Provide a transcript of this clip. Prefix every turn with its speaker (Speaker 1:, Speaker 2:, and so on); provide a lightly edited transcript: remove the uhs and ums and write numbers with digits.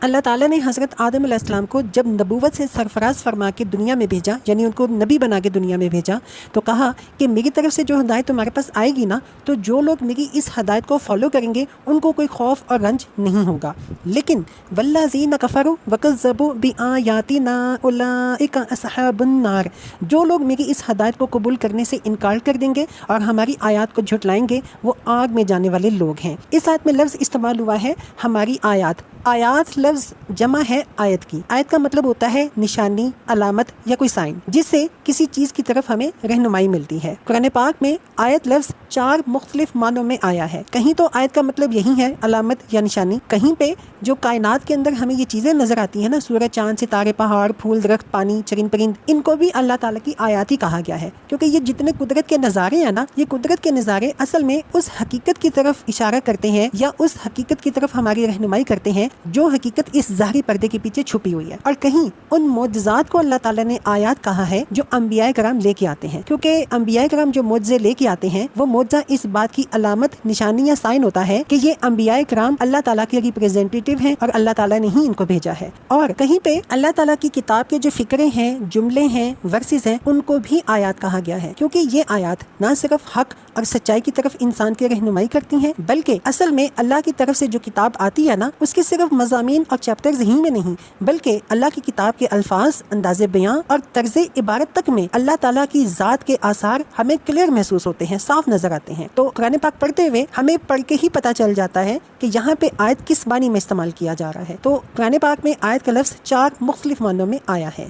Speaker 1: اللہ تعالیٰ نے حضرت آدم علیہ السلام کو جب نبوت سے سرفراز فرما کے دنیا میں بھیجا، یعنی ان کو نبی بنا کے دنیا میں بھیجا، تو کہا کہ میری طرف سے جو ہدایت تمہارے پاس آئے گی نا، تو جو لوگ میری اس ہدایت کو فالو کریں گے ان کو کوئی خوف اور رنج نہیں ہوگا، لیکن والذین کفروا وکذبوا بآیاتنا اولئک اصحاب النار، جو لوگ میری اس ہدایت کو قبول کرنے سے انکار کر دیں گے اور ہماری آیات کو جھٹلائیں گے، وہ آگ میں جانے والے لوگ ہیں۔ اس آیت میں لفظ استعمال ہوا ہے ہماری آیات۔ آیات لفظ جمع ہے آیت کی۔ آیت کا مطلب ہوتا ہے نشانی، علامت یا کوئی سائن، جس سے کسی چیز کی طرف ہمیں رہنمائی ملتی ہے۔ قرآن پاک میں آیت لفظ 4 مختلف معنوں میں آیا ہے۔ کہیں تو آیت کا مطلب یہی ہے علامت یا نشانی، کہیں پہ جو کائنات کے اندر ہمیں یہ چیزیں نظر آتی ہیں نا، سورج، چاند، ستارے، پہاڑ، پھول، درخت، پانی، چرند پرند، ان کو بھی اللہ تعالیٰ کی آیات ہی کہا گیا ہے، کیونکہ یہ جتنے قدرت کے نظارے ہیں نا، یہ قدرت کے نظارے اصل میں اس حقیقت کی طرف اشارہ کرتے ہیں یا اس حقیقت کی طرف ہماری رہنمائی کرتے ہیں جو حقیقت اس ظاہری پردے کے پیچھے چھپی ہوئی ہے۔ اور کہیں ان معجزات کو اللہ تعالیٰ نے آیات کہا ہے جو انبیاء کرام لے کے آتے ہیں، کیونکہ انبیاء کرام جو معجزے لے کے آتے ہیں وہ معجزہ اس بات کی علامت، نشانی یا سائن ہوتا ہے کہ یہ انبیاء کرام اللہ تعالیٰ کے ریپریزنٹیٹیو ہیں اور اللہ تعالیٰ نے ہی ان کو بھیجا ہے۔ اور کہیں پہ اللہ تعالیٰ کی کتاب کے جو فکرے ہیں، جملے ہیں، ورسز ہیں، ان کو بھی آیات کہا گیا ہے، کیونکہ یہ آیات نہ صرف حق اور سچائی کی طرف انسان کی رہنمائی کرتی ہیں، بلکہ اصل میں اللہ کی طرف سے جو کتاب آتی ہے نا، اس کے صرف مضامین اور چیپٹرز ہی میں نہیں، بلکہ اللہ کی کتاب کے الفاظ، انداز بیاں اور طرز عبارت تک میں اللہ تعالیٰ کی ذات کے آثار ہمیں کلیئر محسوس ہوتے ہیں، صاف نظر آتے ہیں۔ تو قرآن پاک پڑھتے ہوئے ہمیں پڑھ کے ہی پتہ چل جاتا ہے کہ یہاں پہ آیت کس معنی میں استعمال کیا جا رہا ہے۔ تو قرآن پاک میں آیت کا لفظ 4 مختلف معنوں میں آیا ہے۔